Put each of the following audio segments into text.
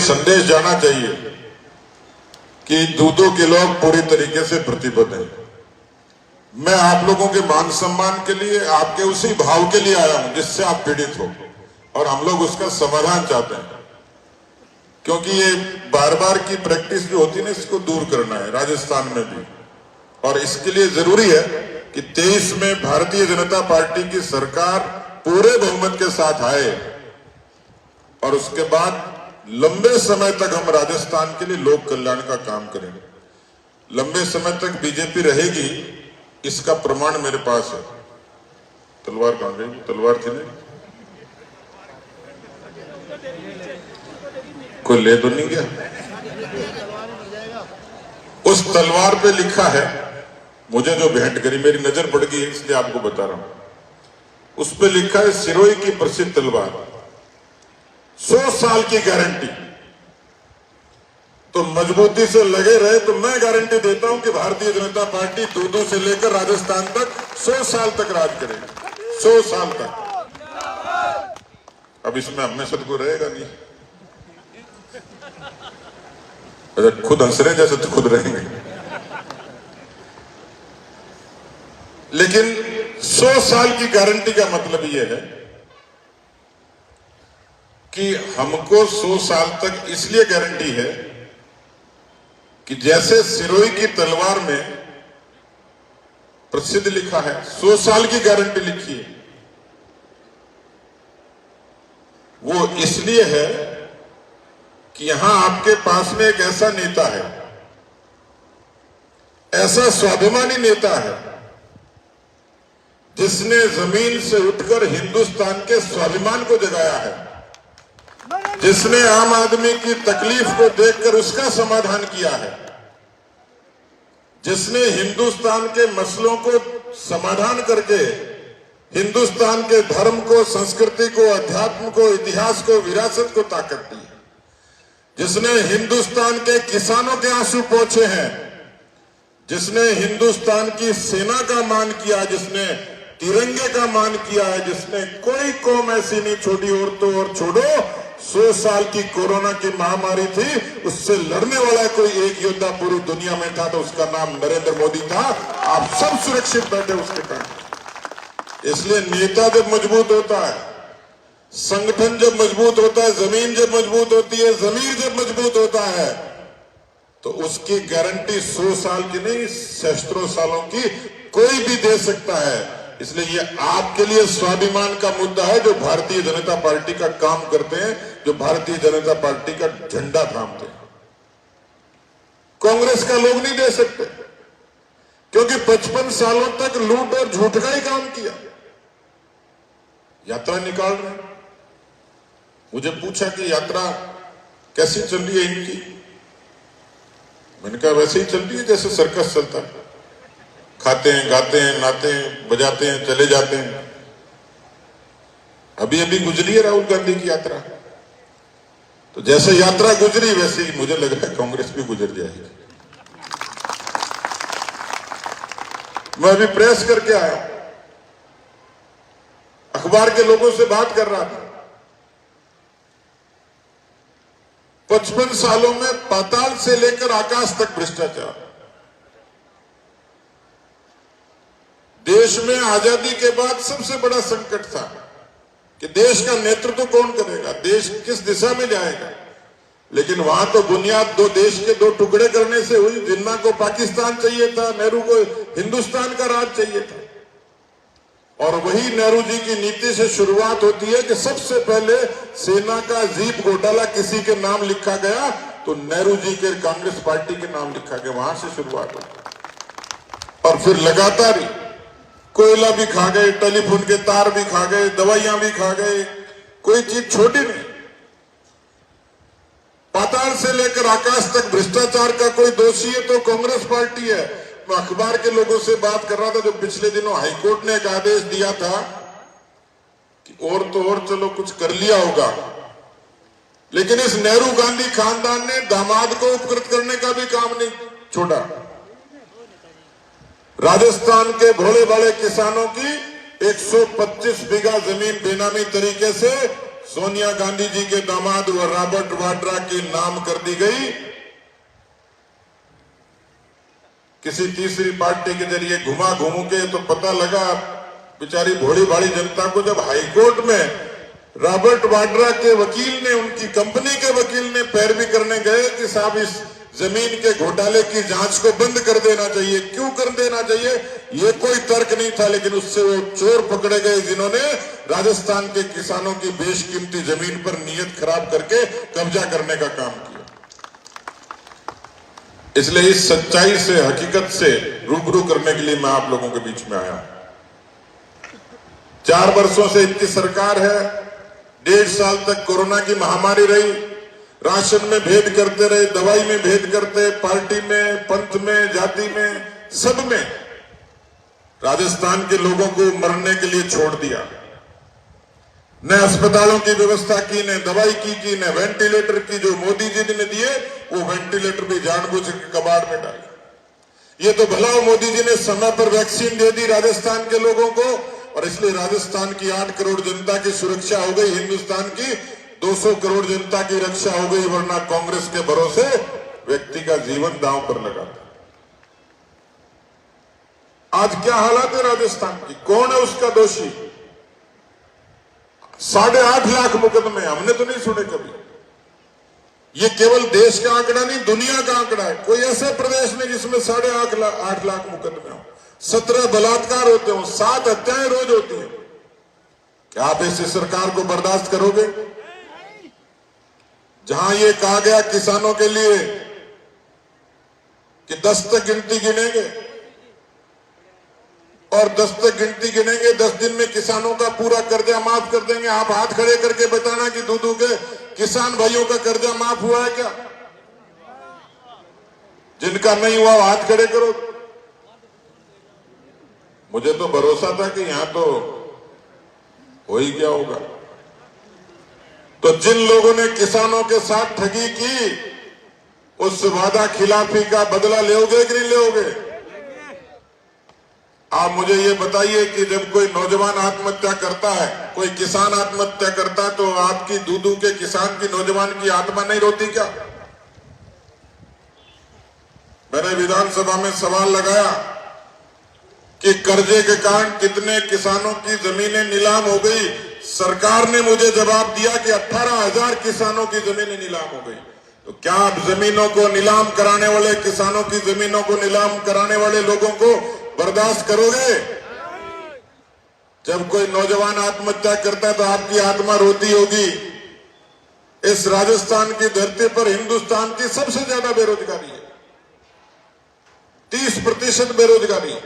संदेश जाना चाहिए कि दूधों के लोग पूरी तरीके से प्रतिबद्ध हैं। मैं आप लोगों के मान सम्मान के लिए, आपके उसी भाव के लिए आया हूं जिससे आप पीड़ित हो, और हम लोग उसका समाधान चाहते हैं। क्योंकि ये बार बार की प्रैक्टिस जो होती है ना, इसको दूर करना है राजस्थान में भी, और इसके लिए जरूरी है कि 23 में भारतीय जनता पार्टी की सरकार पूरे बहुमत के साथ आए, और उसके बाद लंबे समय तक हम राजस्थान के लिए लोक कल्याण का काम करेंगे। लंबे समय तक बीजेपी रहेगी, इसका प्रमाण मेरे पास है। तलवार कहां गई? तलवार थी नहीं, कोई ले तो नहीं गया? उस तलवार पे लिखा है, मुझे जो भेंट करी, मेरी नजर पड़ गई इसलिए आपको बता रहा हूं। उस पे लिखा है सिरोही की प्रसिद्ध तलवार, 100 साल की गारंटी। तो मजबूती से लगे रहे तो मैं गारंटी देता हूं कि भारतीय जनता पार्टी दूधू से लेकर राजस्थान तक 100 साल तक राज करेगी, 100 साल तक। अब इसमें हमेशा तो कोई रहेगा नहीं। अगर खुद हंस रहे जैसे तो खुद रहेंगे, लेकिन 100 साल की गारंटी का मतलब यह है कि हमको 100 साल तक इसलिए गारंटी है कि जैसे सिरोही की तलवार में प्रसिद्ध लिखा है 100 साल की गारंटी लिखी है, वो इसलिए है कि यहां आपके पास में एक ऐसा नेता है, ऐसा स्वाभिमानी नेता है जिसने जमीन से उठकर हिंदुस्तान के स्वाभिमान को जगाया है, जिसने आम आदमी की तकलीफ को देखकर उसका समाधान किया है, जिसने हिंदुस्तान के मसलों को समाधान करके हिंदुस्तान के धर्म को, संस्कृति को, अध्यात्म को, इतिहास को, विरासत को ताकत दी, जिसने हिंदुस्तान के किसानों के आंसू पोंछे हैं, जिसने हिंदुस्तान की सेना का मान किया, जिसने तिरंगे का मान किया है, जिसने कोई कौम ऐसी नहीं छोड़ी, और तो और छोड़ो 100 साल की कोरोना की महामारी थी, उससे लड़ने वाला कोई एक योद्धा पूरी दुनिया में था तो उसका नाम नरेंद्र मोदी था। आप सब सुरक्षित बैठे उसके कारण। इसलिए नेता जब मजबूत होता है, संगठन जब मजबूत होता है, जमीन जब मजबूत होती है, जमीर जब मजबूत होता है, तो उसकी गारंटी 100 साल की नहीं, सहस्त्रों सालों की कोई भी दे सकता है। इसलिए ये आपके लिए स्वाभिमान का मुद्दा है, जो भारतीय जनता पार्टी का काम करते हैं, जो भारतीय जनता पार्टी का झंडा थामते हैं। कांग्रेस का लोग नहीं दे सकते, क्योंकि 55 सालों तक लूट और झूठ का ही काम किया। यात्रा निकाल रहे हैं, मुझे पूछा कि यात्रा कैसी चल रही है इनकी? मैंने कहा वैसे ही चल रही है जैसे सर्कस चलता है, खाते हैं, गाते हैं, नाते हैं, बजाते हैं, चले जाते हैं। अभी अभी गुजरी है राहुल गांधी की यात्रा, तो जैसे यात्रा गुजरी वैसे ही मुझे लग रहा है कांग्रेस भी गुजर जाएगी। मैं अभी प्रेस करके आया, अखबार के लोगों से बात कर रहा था। 55 सालों में पाताल से लेकर आकाश तक भ्रष्टाचार। देश में आजादी के बाद सबसे बड़ा संकट था कि देश का नेतृत्व कौन करेगा, देश किस दिशा में जाएगा। लेकिन वहां तो बुनियाद देश के दो टुकड़े करने से हुई। जिन्ना को पाकिस्तान चाहिए था, नेहरू को हिंदुस्तान का राज चाहिए था। और वही नेहरू जी की नीति से शुरुआत होती है कि सबसे पहले सेना का जीप घोटाला किसी के नाम लिखा गया तो नेहरू जी के कांग्रेस पार्टी के नाम लिखा गया, वहां से शुरुआत हुई। और फिर लगातार ही कोयला भी खा गए, टेलीफोन के तार भी खा गए, दवाइयां भी खा गए, कोई चीज छोटी नहीं। पाताल से लेकर आकाश तक भ्रष्टाचार का कोई दोषी है तो कांग्रेस पार्टी है। मैं अखबार के लोगों से बात कर रहा था, जो पिछले दिनों हाईकोर्ट ने एक आदेश दिया था कि और तो और चलो कुछ कर लिया होगा, लेकिन इस नेहरू गांधी खानदान ने दामाद को उपकृत करने का भी काम नहीं छोड़ा। राजस्थान के भोले भाले किसानों की 125 बीघा जमीन बेनामी तरीके से सोनिया गांधी जी के दामाद व रॉबर्ट वाड्रा की नाम कर दी गई। किसी तीसरी पार्टी के जरिए घुमा घूमू के तो पता लगा बेचारी भोली भाली जनता को, जब हाईकोर्ट में रॉबर्ट वाड्रा के वकील ने, उनकी कंपनी के वकील ने पैरवी करने गए कि साहब इस जमीन के घोटाले की जांच को बंद कर देना चाहिए। क्यों कर देना चाहिए, ये कोई तर्क नहीं था, लेकिन उससे वो चोर पकड़े गए जिन्होंने राजस्थान के किसानों की बेशकीमती जमीन पर नीयत खराब करके कब्जा करने का काम किया। इसलिए इस सच्चाई से, हकीकत से रूबरू करने के लिए मैं आप लोगों के बीच में आया हूं। 4 वर्षों से इनकी सरकार है, 1.5 साल तक कोरोना की महामारी रही, राशन में भेद करते रहे, दवाई में भेद करते, पार्टी में, पंथ में, जाति में, सब में राजस्थान के लोगों को मरने के लिए छोड़ दिया। न अस्पतालों की व्यवस्था की, न दवाई की, न वेंटिलेटर की। जो मोदी जी ने दिए वो वेंटिलेटर भी जानबूझ के कबाड़ में डाले। ये तो भला मोदी जी ने समय पर वैक्सीन दे दी राजस्थान के लोगों को, और इसलिए राजस्थान की 8 करोड़ जनता की सुरक्षा हो गई, हिंदुस्तान की 200 करोड़ जनता की रक्षा हो गई, वरना कांग्रेस के भरोसे व्यक्ति का जीवन दांव पर लगा था। आज क्या हालत है राजस्थान की, कौन है उसका दोषी? 8.5 लाख मुकदमे हमने तो नहीं सुने कभी। ये केवल देश का आंकड़ा नहीं, दुनिया का आंकड़ा है। कोई ऐसा प्रदेश नहीं जिसमें 8.5 लाख मुकदमे हो, 17 बलात्कार होते हो, 7 हत्याएं रोज होती है। क्या आप ऐसी सरकार को बर्दाश्त करोगे? जहां ये कहा गया किसानों के लिए कि 10 तक गिनती गिनेंगे, और 10 तक गिनती गिनेंगे, 10 दिन में किसानों का पूरा कर्जा माफ कर देंगे। आप हाथ खड़े करके बताना कि दूधू के किसान भाइयों का कर्जा माफ हुआ है क्या? जिनका नहीं हुआ हाथ खड़े करो। मुझे तो भरोसा था कि यहां तो हो ही क्या होगा। तो जिन लोगों ने किसानों के साथ ठगी की, उस वादा खिलाफी का बदला लोगे कि नहीं लोगे? आप मुझे ये बताइए कि जब कोई नौजवान आत्महत्या करता है, कोई किसान आत्महत्या करता है, तो आपकी दूधू के किसान की, नौजवान की आत्मा नहीं रोती क्या? मैंने विधानसभा में सवाल लगाया कि कर्जे के कारण कितने किसानों की जमीनें नीलाम हो गई। सरकार ने मुझे जवाब दिया कि 18,000 किसानों की जमीनें नीलाम हो गई। तो क्या आप जमीनों को नीलाम कराने वाले, किसानों की जमीनों को नीलाम कराने वाले लोगों को बर्दाश्त करोगे? जब कोई नौजवान आत्महत्या करता है तो आपकी आत्मा रोती होगी। इस राजस्थान की धरती पर हिंदुस्तान की सबसे ज्यादा बेरोजगारी है, 30% बेरोजगारी।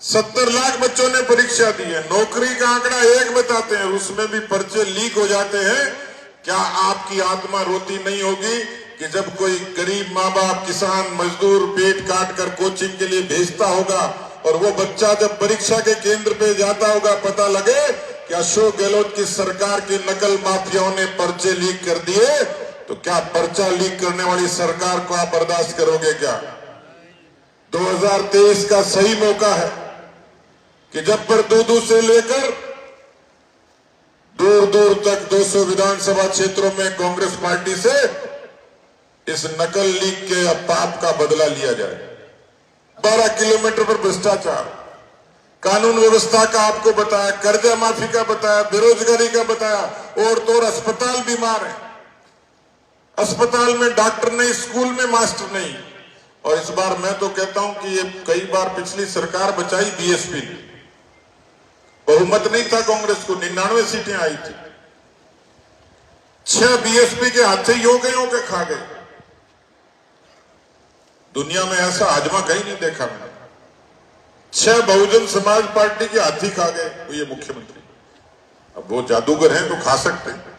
70 लाख बच्चों ने परीक्षा दी है। नौकरी का आंकड़ा 1 बताते हैं, उसमें भी पर्चे लीक हो जाते हैं। क्या आपकी आत्मा रोती नहीं होगी कि जब कोई गरीब माँ बाप, किसान, मजदूर पेट काट कर कोचिंग के लिए भेजता होगा, और वो बच्चा जब परीक्षा के केंद्र पे जाता होगा, पता लगे कि अशोक गहलोत की सरकार की नकल माफियाओं ने पर्चे लीक कर दिए, तो क्या पर्चा लीक करने वाली सरकार को आप बर्दाश्त करोगे क्या? 2023 का सही मौका है कि जब पर दूधू से लेकर दूर दूर तक 200 विधानसभा क्षेत्रों में कांग्रेस पार्टी से इस नकल लीक के पाप का बदला लिया जाए। 12 किलोमीटर पर भ्रष्टाचार, कानून व्यवस्था का आपको बताया, कर्जा माफी का बताया, बेरोजगारी का बताया, और तो और अस्पताल बीमार है, अस्पताल में डॉक्टर नहीं, स्कूल में मास्टर नहीं। और इस बार मैं तो कहता हूं कि ये कई बार पिछली सरकार बचाई बीएसपी ने, बहुमत नहीं था कांग्रेस को, 99 सीटें आई थी, 6 बीएसपी के हाथे यो के खा गए। दुनिया में ऐसा आजमा कहीं नहीं देखा मैंने। 6 बहुजन समाज पार्टी के हाथी खा गए वो ये मुख्यमंत्री। अब वो जादूगर हैं तो खा सकते हैं,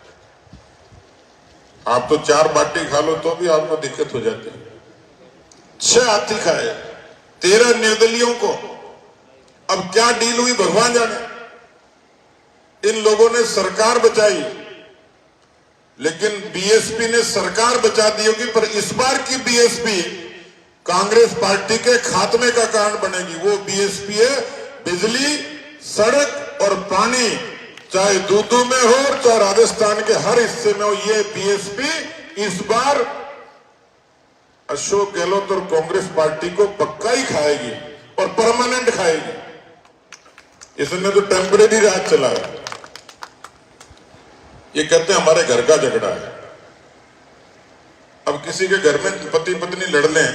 आप तो 4 बाटी खा लो तो भी आपको दिक्कत हो जाती है। 6 हाथी खाए, 13 निर्दलियों को। अब क्या डील हुई भगवान जाने। इन लोगों ने सरकार बचाई, लेकिन बीएसपी ने सरकार बचा दी होगी, पर इस बार की बीएसपी कांग्रेस पार्टी के खात्मे का कारण बनेगी। वो बीएसपी है बिजली, सड़क और पानी चाहे दूदू में हो चाहे राजस्थान के हर हिस्से में हो, ये बीएसपी इस बार अशोक गहलोत और कांग्रेस पार्टी को पक्का ही खाएगी और परमानेंट खाएगी। इसने तो टेम्परेरी राज चला है। ये कहते हैं हमारे घर का झगड़ा है। अब किसी के घर में पति पत्नी लड़ लें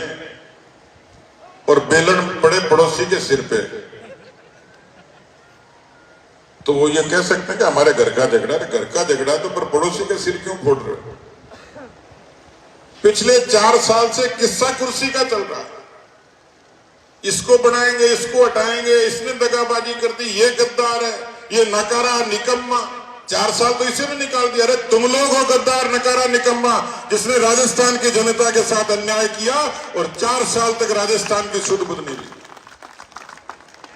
और बेलन पड़े पड़ोसी के सिर पे, तो वो ये कह सकते हैं कि हमारे घर का झगड़ा है। घर का झगड़ा तो पर पड़ोसी के सिर क्यों फोड़ रहे हो? पिछले 4 साल से किस्सा कुर्सी का चल रहा है। इसको बनाएंगे, इसको हटाएंगे, इसने दगाबाजी कर दी, ये गद्दार है, ये नकारा निकम्मा। 4 साल तो इसे भी निकाल दिया। अरे तुम लोग हो गद्दार, नकारा, निकम्मा, जिसने राजस्थान की जनता के साथ अन्याय किया और 4 साल तक राजस्थान की शुद्ध बुद्ध नहीं ली।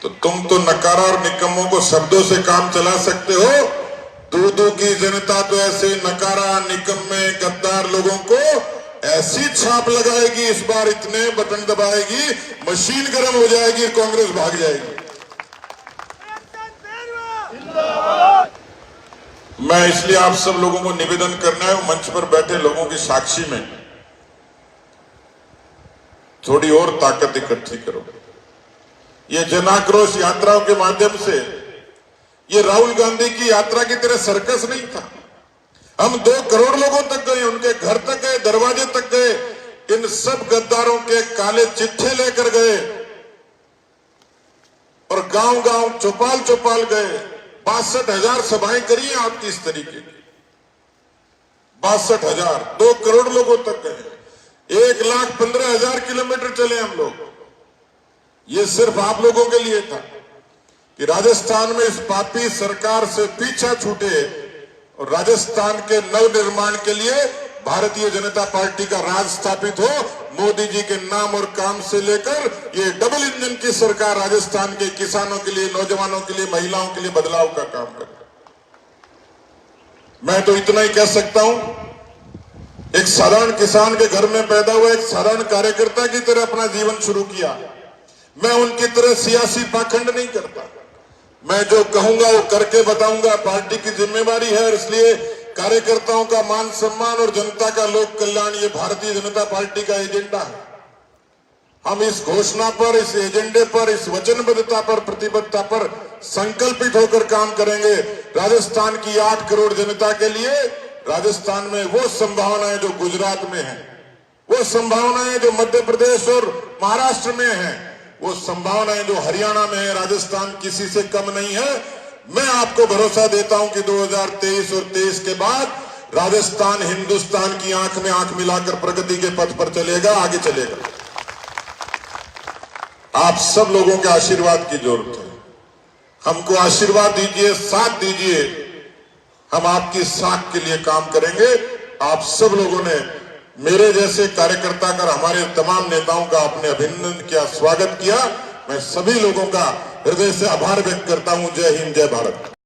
तो तुम तो नकारा और निकम्मों को शब्दों से काम चला सकते हो। दूदू की जनता तो ऐसे नकारा, निकम्मे, गद्दार लोगों को ऐसी छाप लगाएगी, इस बार इतने बटन दबाएगी, मशीन गर्म हो जाएगी, कांग्रेस भाग जाएगी। मैं इसलिए आप सब लोगों को निवेदन करना है, मंच पर बैठे लोगों की साक्षी में थोड़ी और ताकत इकट्ठी करो। ये जनाक्रोश यात्राओं के माध्यम से, ये राहुल गांधी की यात्रा की तरह सर्कस नहीं था। हम 2 करोड़ लोगों तक गए, उनके घर तक गए, दरवाजे तक गए, इन सब गद्दारों के काले चिट्ठे लेकर गए और गांव गांव चौपाल चौपाल गए। 62,000 सभाएं करी हैं आपकी इस तरीके की। 62,000, 2 करोड़ लोगों तक गए। 1,15,000 किलोमीटर चले हम लोग। ये सिर्फ आप लोगों के लिए था कि राजस्थान में इस पापी सरकार से पीछा छूटे और राजस्थान के नवनिर्माण के लिए भारतीय जनता पार्टी का राज स्थापित हो। मोदी जी के नाम और काम से लेकर ये डबल इंजन की सरकार राजस्थान के किसानों के लिए, नौजवानों के लिए, महिलाओं के लिए बदलाव का काम करे। मैं तो इतना ही कह सकता हूं, एक साधारण किसान के घर में पैदा हुआ एक साधारण कार्यकर्ता की तरह अपना जीवन शुरू किया। मैं उनकी तरह सियासी पाखंड नहीं करता। मैं जो कहूंगा वो करके बताऊंगा। पार्टी की जिम्मेवारी है और इसलिए कार्यकर्ताओं का मान सम्मान और जनता का लोक कल्याण ये भारतीय जनता पार्टी का एजेंडा है। हम इस घोषणा पर, इस एजेंडे पर, इस वचनबद्धता पर, प्रतिबद्धता पर संकल्पित होकर काम करेंगे। राजस्थान की 8 करोड़ जनता के लिए राजस्थान में वो संभावनाएं जो गुजरात में है, वो संभावनाएं जो मध्य प्रदेश और महाराष्ट्र में है, वो संभावनाएं जो हरियाणा में है, राजस्थान किसी से कम नहीं है। मैं आपको भरोसा देता हूं कि 2023 और 23 के बाद राजस्थान हिंदुस्तान की आंख में आंख मिलाकर प्रगति के पथ पर चलेगा, आगे चलेगा। आप सब लोगों के आशीर्वाद की जरूरत है। हमको आशीर्वाद दीजिए, साथ दीजिए। हम आपकी साख के लिए काम करेंगे। आप सब लोगों ने मेरे जैसे कार्यकर्ता कर हमारे तमाम नेताओं का आपने अभिनंदन किया, स्वागत किया। मैं सभी लोगों का हृदय से आभार व्यक्त करता हूं। जय हिंद, जय भारत।